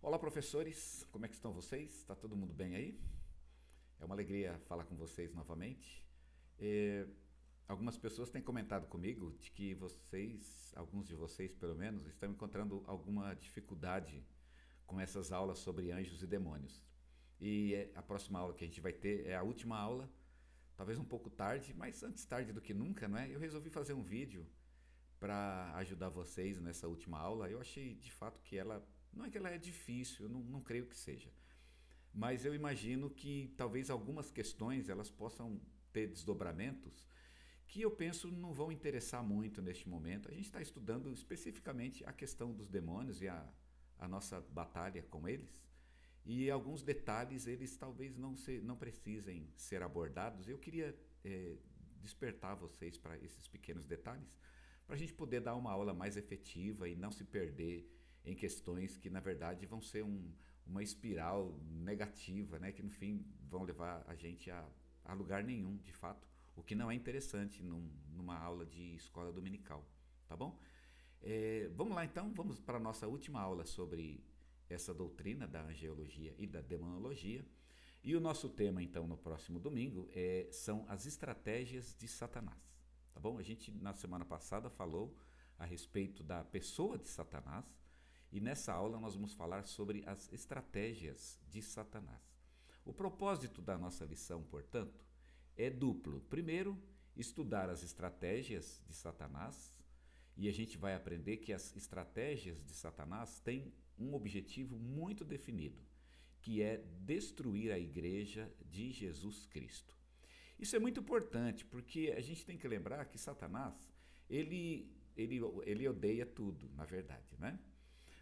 Olá, professores, como é que estão vocês? Está todo mundo bem aí? É uma alegria falar com vocês novamente. É, Algumas pessoas têm comentado comigo de que vocês, alguns de vocês pelo menos, estão encontrando alguma dificuldade com essas aulas sobre anjos e demônios. A próxima aula que a gente vai ter é a última aula, talvez um pouco tarde, mas antes tarde do que nunca, não é? Eu resolvi fazer um vídeo para ajudar vocês nessa última aula. Eu achei de fato que ela, não é que ela é difícil, eu não creio que seja. Mas eu imagino que talvez algumas questões elas possam ter desdobramentos que eu penso não vão interessar muito neste momento. A gente está estudando especificamente a questão dos demônios e a nossa batalha com eles. E alguns detalhes eles talvez não precisem ser abordados. Eu queria despertar vocês para esses pequenos detalhes, para a gente poder dar uma aula mais efetiva e não se perder em questões que na verdade vão ser uma espiral negativa, né, que no fim vão levar a gente a lugar nenhum, de fato, o que não é interessante numa aula de escola dominical, tá bom? Vamos lá então, vamos para a nossa última aula sobre essa doutrina da angeologia e da demonologia. E o nosso tema então no próximo domingo são as estratégias de Satanás, tá bom? A gente na semana passada falou a respeito da pessoa de Satanás e nessa aula nós vamos falar sobre as estratégias de Satanás. O propósito da nossa lição, portanto, é duplo. Primeiro, estudar as estratégias de Satanás, e a gente vai aprender que as estratégias de Satanás têm um objetivo muito definido, que é destruir a igreja de Jesus Cristo. Isso é muito importante, porque a gente tem que lembrar que Satanás, ele odeia tudo, na verdade, né?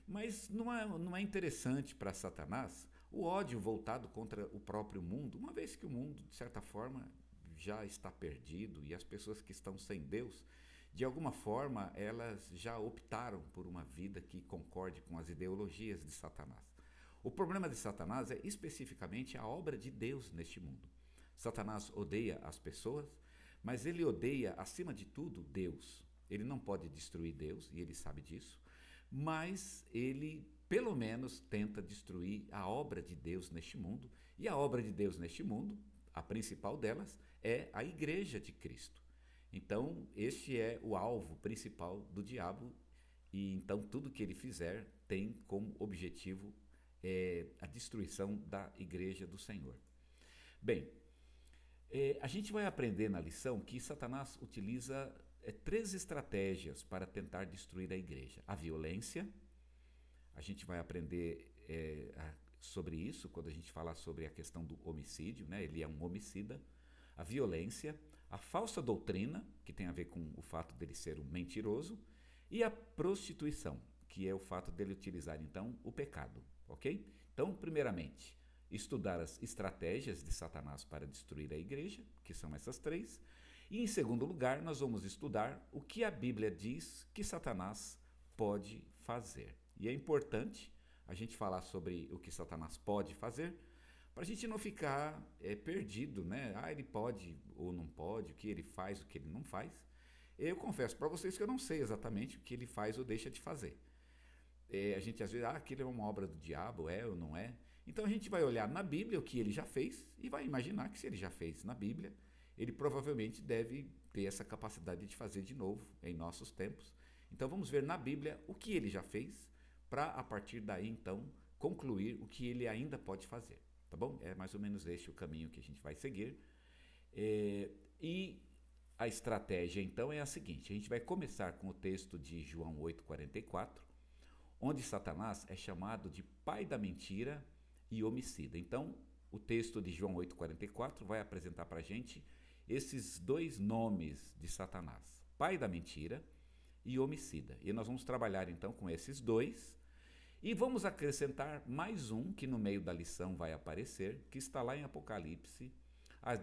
Mas não é interessante para Satanás o ódio voltado contra o próprio mundo, uma vez que o mundo, de certa forma, já está perdido e as pessoas que estão sem Deus, de alguma forma, elas já optaram por uma vida que concorde com as ideologias de Satanás. O problema de Satanás é especificamente a obra de Deus neste mundo. Satanás odeia as pessoas, mas ele odeia, acima de tudo, Deus. Ele não pode destruir Deus, e ele sabe disso, mas ele, pelo menos, tenta destruir a obra de Deus neste mundo. E a obra de Deus neste mundo, a principal delas, é a Igreja de Cristo. Então, este é o alvo principal do diabo, e então tudo que ele fizer tem como objetivo a destruição da Igreja do Senhor. Bem, a gente vai aprender na lição que Satanás utiliza três estratégias para tentar destruir a igreja: a violência, a gente vai aprender sobre isso quando a gente falar sobre a questão do homicídio, né? Ele é um homicida. A violência, a falsa doutrina, que tem a ver com o fato dele ser um mentiroso, e a prostituição, que é o fato dele utilizar então o pecado, ok? Então, primeiramente, estudar as estratégias de Satanás para destruir a igreja, que são essas três. E em segundo lugar, nós vamos estudar o que a Bíblia diz que Satanás pode fazer. E é importante a gente falar sobre o que Satanás pode fazer, para a gente não ficar perdido, né? Ah, ele pode ou não pode, o que ele faz, o que ele não faz. Eu confesso para vocês que eu não sei exatamente o que ele faz ou deixa de fazer. A gente às vezes, aquilo é uma obra do diabo, é ou não é? Então a gente vai olhar na Bíblia o que ele já fez e vai imaginar que se ele já fez na Bíblia, ele provavelmente deve ter essa capacidade de fazer de novo em nossos tempos. Então vamos ver na Bíblia o que ele já fez para a partir daí então concluir o que ele ainda pode fazer, tá bom? É mais ou menos este o caminho que a gente vai seguir. E a estratégia então é a seguinte: a gente vai começar com o texto de João 8,44, onde Satanás é chamado de pai da mentira e homicida. Então, o texto de João 8,44 vai apresentar para a gente esses dois nomes de Satanás: pai da mentira e homicida. E nós vamos trabalhar então com esses dois e vamos acrescentar mais um que no meio da lição vai aparecer, que está lá em Apocalipse.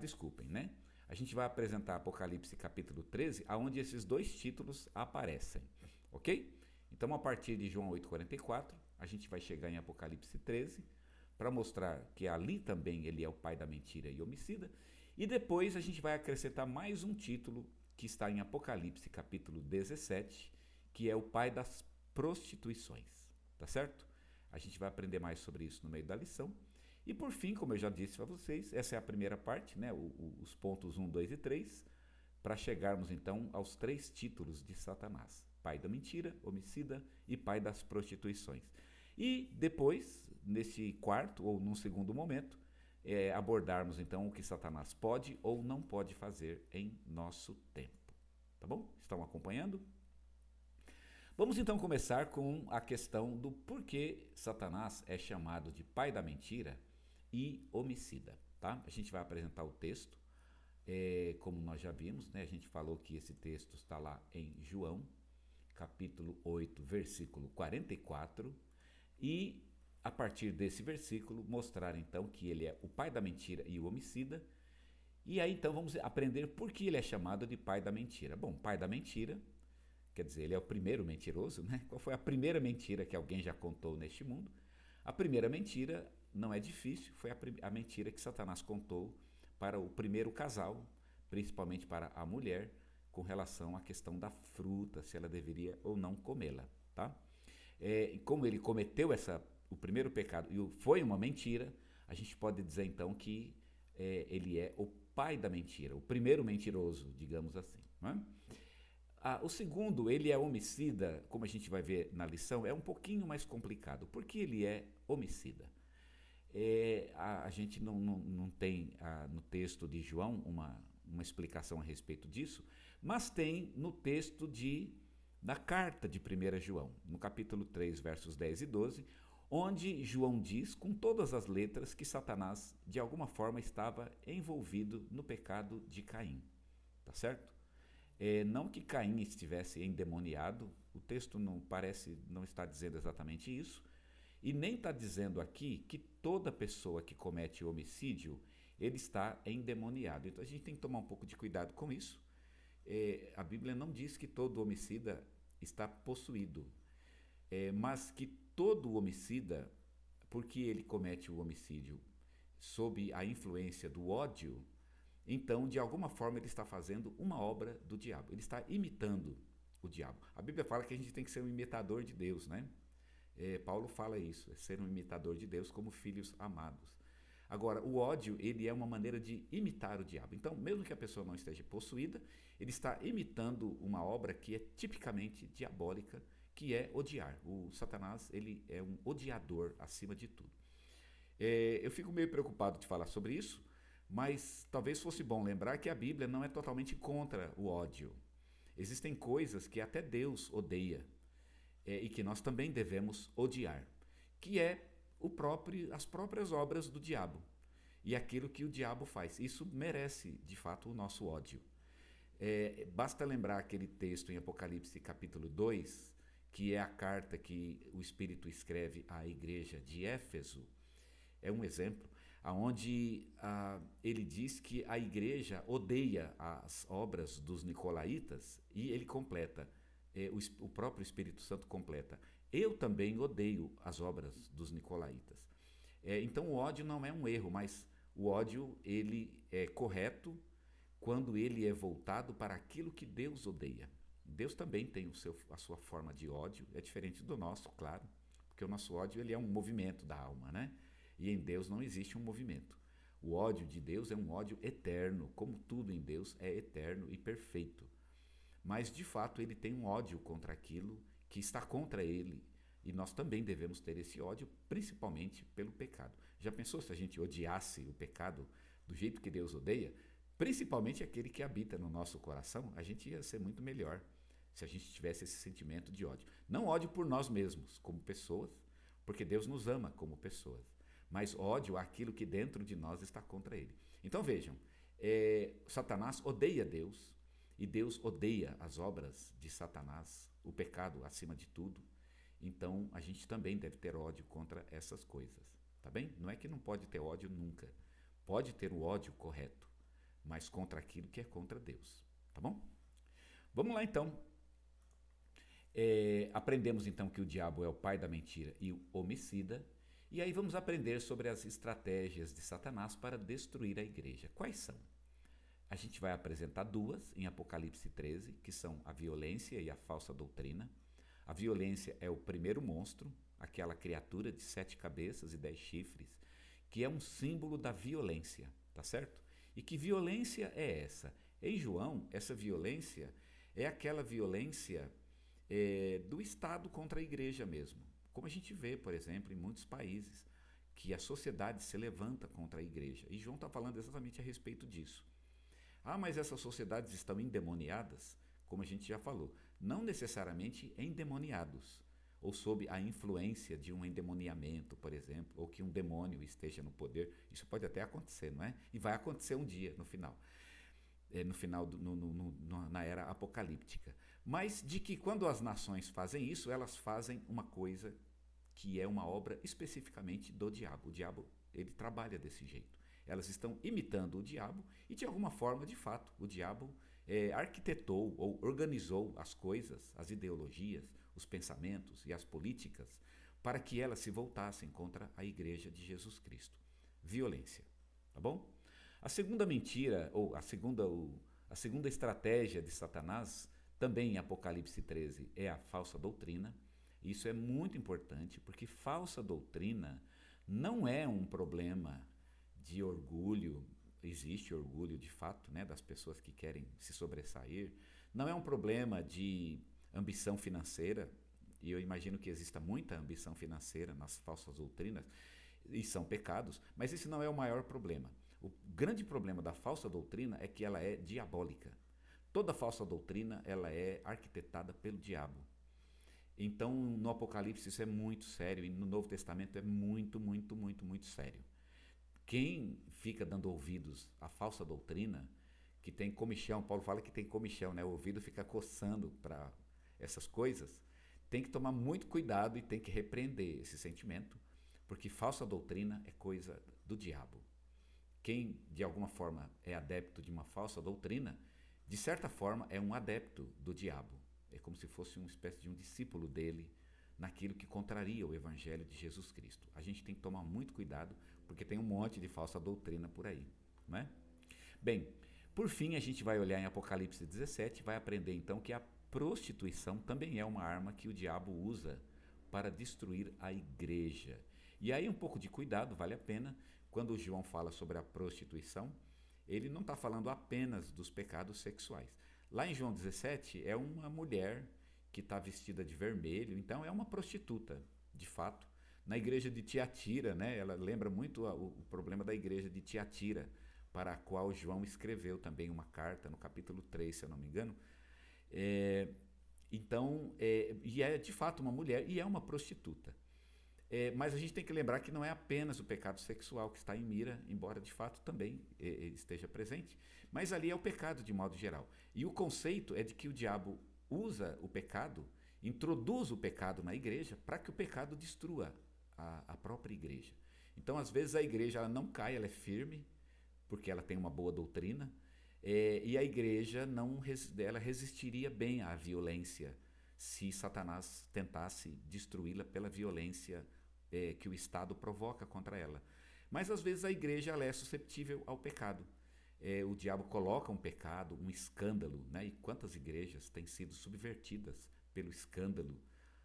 Desculpem, né? A gente vai apresentar Apocalipse capítulo 13, aonde esses dois títulos aparecem, ok? Então, a partir de João 8,44, a gente vai chegar em Apocalipse 13, para mostrar que ali também ele é o pai da mentira e homicida. E depois a gente vai acrescentar mais um título que está em Apocalipse capítulo 17, que é o pai das prostituições, tá certo? A gente vai aprender mais sobre isso no meio da lição. E por fim, como eu já disse para vocês, essa é a primeira parte, né? Os pontos 1, 2 e 3, para chegarmos então aos 3 títulos de Satanás: pai da mentira, homicida e pai das prostituições. E depois, nesse quarto ou num segundo momento, abordarmos então o que Satanás pode ou não pode fazer em nosso tempo. Tá bom? Estão acompanhando? Vamos então começar com a questão do porquê Satanás é chamado de pai da mentira e homicida. Tá? A gente vai apresentar o texto, como nós já vimos, né? A gente falou que esse texto está lá em João, capítulo 8, versículo 44, e a partir desse versículo mostrar então que ele é o pai da mentira e o homicida. E aí então vamos aprender por que ele é chamado de pai da mentira. Bom, pai da mentira, quer dizer, ele é o primeiro mentiroso, né? Qual foi a primeira mentira que alguém já contou neste mundo? A primeira mentira não é difícil, foi a mentira que Satanás contou para o primeiro casal, principalmente para a mulher, com relação à questão da fruta, se ela deveria ou não comê-la, tá? Como ele cometeu o primeiro pecado e foi uma mentira, a gente pode dizer então que ele é o pai da mentira, o primeiro mentiroso, digamos assim, né? O segundo, ele é homicida, como a gente vai ver na lição, é um pouquinho mais complicado. Por que ele é homicida? A gente não tem no texto de João uma explicação a respeito disso, mas tem no texto da carta de 1 João, no capítulo 3, versos 10 e 12, onde João diz com todas as letras que Satanás, de alguma forma, estava envolvido no pecado de Caim. Tá certo? Não que Caim estivesse endemoniado, o texto não está dizendo exatamente isso, e nem está dizendo aqui que toda pessoa que comete homicídio, ele está endemoniado. Então a gente tem que tomar um pouco de cuidado com isso. A Bíblia não diz que todo homicida está possuído, mas que todo homicida, porque ele comete o homicídio sob a influência do ódio, então, de alguma forma, ele está fazendo uma obra do diabo. Ele está imitando o diabo. A Bíblia fala que a gente tem que ser um imitador de Deus, né? Paulo fala isso, ser um imitador de Deus como filhos amados. Agora, o ódio, ele é uma maneira de imitar o diabo. Então, mesmo que a pessoa não esteja possuída, ele está imitando uma obra que é tipicamente diabólica, que é odiar. O Satanás, ele é um odiador acima de tudo. Eu fico meio preocupado de falar sobre isso, mas talvez fosse bom lembrar que a Bíblia não é totalmente contra o ódio. Existem coisas que até Deus odeia e que nós também devemos odiar, que é as próprias obras do diabo e aquilo que o diabo faz. Isso merece, de fato, o nosso ódio. Basta lembrar aquele texto em Apocalipse capítulo 2, que é a carta que o Espírito escreve à igreja de Éfeso. É um exemplo onde ele diz que a igreja odeia as obras dos nicolaítas e ele completa, o próprio Espírito Santo completa: eu também odeio as obras dos nicolaítas. Então o ódio não é um erro, mas o ódio ele é correto quando ele é voltado para aquilo que Deus odeia. Deus também tem a sua forma de ódio, é diferente do nosso, claro, porque o nosso ódio ele é um movimento da alma, né? E em Deus não existe um movimento. O ódio de Deus é um ódio eterno, como tudo em Deus é eterno e perfeito. Mas, de fato, ele tem um ódio contra aquilo que está contra ele. E nós também devemos ter esse ódio, principalmente pelo pecado. Já pensou se a gente odiasse o pecado do jeito que Deus odeia? Principalmente aquele que habita no nosso coração, a gente ia ser muito melhor se a gente tivesse esse sentimento de ódio. Não ódio por nós mesmos, como pessoas, porque Deus nos ama como pessoas, mas ódio àquilo que dentro de nós está contra ele. Então vejam, Satanás odeia Deus e Deus odeia as obras de Satanás, o pecado acima de tudo. Então a gente também deve ter ódio contra essas coisas, tá bem? Não é que não pode ter ódio nunca. Pode ter o ódio correto, mas contra aquilo que é contra Deus, tá bom? Vamos lá então. Aprendemos então que o diabo é o pai da mentira e o homicida. E aí vamos aprender sobre as estratégias de Satanás para destruir a igreja. Quais são? A gente vai apresentar duas em Apocalipse 13, que são a violência e a falsa doutrina. A violência é o primeiro monstro, aquela criatura de 7 cabeças e 10 chifres, que é um símbolo da violência, tá certo? E que violência é essa? Em João, essa violência é aquela violência do Estado contra a igreja mesmo. Como a gente vê, por exemplo, em muitos países, que a sociedade se levanta contra a igreja. E João está falando exatamente a respeito disso. Ah, mas essas sociedades estão endemoniadas? Como a gente já falou, não necessariamente endemoniados, ou sob a influência de um endemoniamento, por exemplo, ou que um demônio esteja no poder. Isso pode até acontecer, não é? E vai acontecer um dia, no final. Na era apocalíptica. Mas de que quando as nações fazem isso, elas fazem uma coisa que é uma obra especificamente do diabo. O diabo, ele trabalha desse jeito. Elas estão imitando o diabo e, de alguma forma, de fato, o diabo arquitetou ou organizou as coisas, as ideologias, os pensamentos e as políticas para que elas se voltassem contra a igreja de Jesus Cristo. Violência, tá bom? A segunda mentira, ou a segunda estratégia de Satanás, também em Apocalipse 13, é a falsa doutrina. Isso é muito importante, porque falsa doutrina não é um problema de orgulho. Existe orgulho de fato, né, das pessoas que querem se sobressair. Não é um problema de ambição financeira, e eu imagino que exista muita ambição financeira nas falsas doutrinas, e são pecados, mas esse não é o maior problema. O grande problema da falsa doutrina é que ela é diabólica. Toda falsa doutrina ela é arquitetada pelo diabo. Então, no Apocalipse isso é muito sério e no Novo Testamento é muito, muito, muito, muito sério. Quem fica dando ouvidos à falsa doutrina, que tem comichão, Paulo fala que tem comichão, né? O ouvido fica coçando para essas coisas, tem que tomar muito cuidado e tem que repreender esse sentimento, porque falsa doutrina é coisa do diabo. Quem, de alguma forma, é adepto de uma falsa doutrina, de certa forma, é um adepto do diabo. É como se fosse uma espécie de um discípulo dele naquilo que contraria o evangelho de Jesus Cristo. A gente tem que tomar muito cuidado, porque tem um monte de falsa doutrina por aí, não é? Bem, por fim, a gente vai olhar em Apocalipse 17 e vai aprender então que a prostituição também é uma arma que o diabo usa para destruir a igreja. E aí um pouco de cuidado vale a pena. Quando o João fala sobre a prostituição, ele não está falando apenas dos pecados sexuais. Lá em João 17 é uma mulher que está vestida de vermelho, então é uma prostituta, de fato. Na igreja de Tiatira, né, ela lembra muito o problema da igreja de Tiatira, para a qual João escreveu também uma carta no capítulo 3, se eu não me engano. E é de fato uma mulher e é uma prostituta. Mas a gente tem que lembrar que não é apenas o pecado sexual que está em mira, embora de fato também esteja presente, mas ali é o pecado de modo geral. E o conceito é de que o diabo usa o pecado, introduz o pecado na igreja para que o pecado destrua a própria igreja. Então, às vezes, a igreja ela não cai, ela é firme, porque ela tem uma boa doutrina, e a igreja ela resistiria bem à violência se Satanás tentasse destruí-la pela violência que o Estado provoca contra ela. Mas às vezes a igreja ela é susceptível ao pecado. O diabo coloca um pecado, um escândalo, né? E quantas igrejas têm sido subvertidas pelo escândalo,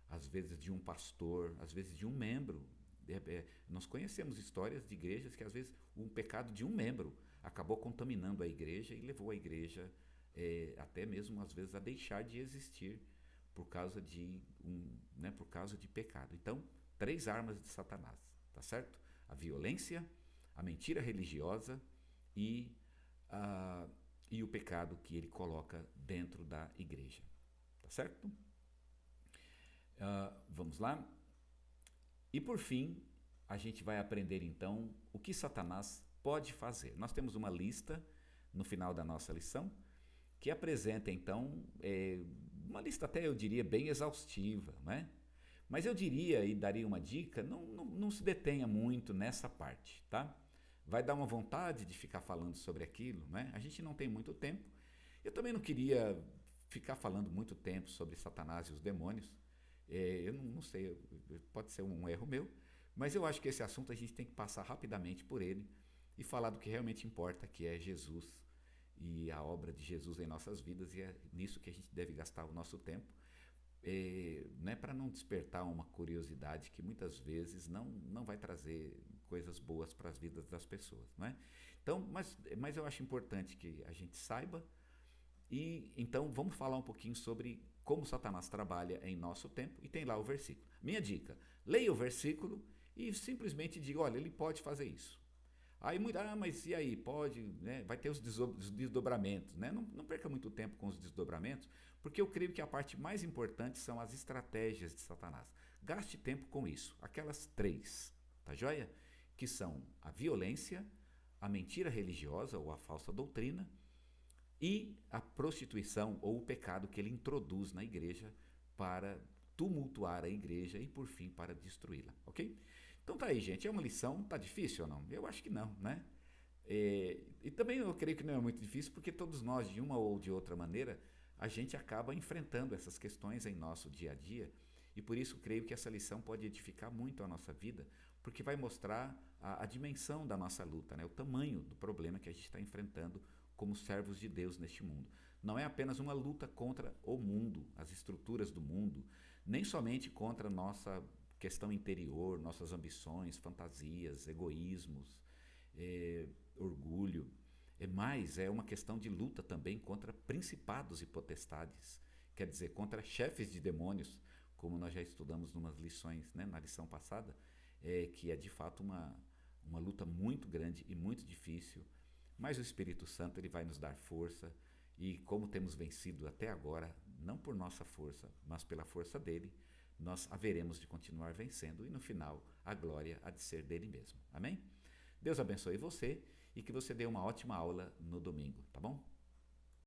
às vezes de um pastor, às vezes de um membro. Nós conhecemos histórias de igrejas que às vezes um pecado de um membro acabou contaminando a igreja e levou a igreja até mesmo às vezes a deixar de existir por causa de pecado. Então, 3 armas de Satanás, tá certo? A violência, a mentira religiosa e o pecado que ele coloca dentro da igreja, tá certo? Vamos lá? E por fim, a gente vai aprender então o que Satanás pode fazer. Nós temos uma lista no final da nossa lição que apresenta então uma lista até eu diria bem exaustiva, né? Mas eu diria e daria uma dica, não se detenha muito nessa parte, tá? Vai dar uma vontade de ficar falando sobre aquilo, né? A gente não tem muito tempo. Eu também não queria ficar falando muito tempo sobre Satanás e os demônios. Eu não sei, pode ser um erro meu, mas eu acho que esse assunto a gente tem que passar rapidamente por ele e falar do que realmente importa, que é Jesus e a obra de Jesus em nossas vidas, e é nisso que a gente deve gastar o nosso tempo, né, para não despertar uma curiosidade que muitas vezes não vai trazer coisas boas para as vidas das pessoas, não é? Então, mas eu acho importante que a gente saiba. E então vamos falar um pouquinho sobre como Satanás trabalha em nosso tempo, e tem lá o versículo. Minha dica: leia o versículo e simplesmente diga: olha, ele pode fazer isso. Aí mas e aí? Pode, né? Vai ter os desdobramentos, né? Não perca muito tempo com os desdobramentos, porque eu creio que a parte mais importante são as estratégias de Satanás. Gaste tempo com isso, aquelas três, tá joia? Que são a violência, a mentira religiosa ou a falsa doutrina e a prostituição ou o pecado que ele introduz na igreja para tumultuar a igreja e por fim para destruí-la, ok? Então tá aí, gente, é uma lição, tá difícil ou não? Eu acho que não, né? E também eu creio que não é muito difícil porque todos nós, de uma ou de outra maneira, a gente acaba enfrentando essas questões em nosso dia a dia e por isso creio que essa lição pode edificar muito a nossa vida, porque vai mostrar a dimensão da nossa luta, né? O tamanho do problema que a gente está enfrentando como servos de Deus neste mundo. Não é apenas uma luta contra o mundo, as estruturas do mundo, nem somente contra nossa questão interior, nossas ambições, fantasias, egoísmos, orgulho. É uma questão de luta também contra principados e potestades, quer dizer, contra chefes de demônios, como nós já estudamos em umas lições, né, na lição passada, que é de fato uma luta muito grande e muito difícil, mas o Espírito Santo ele vai nos dar força e como temos vencido até agora, não por nossa força, mas pela força dele, nós haveremos de continuar vencendo e no final a glória há de ser dele mesmo. Amém? Deus abençoe você e que você dê uma ótima aula no domingo, tá bom?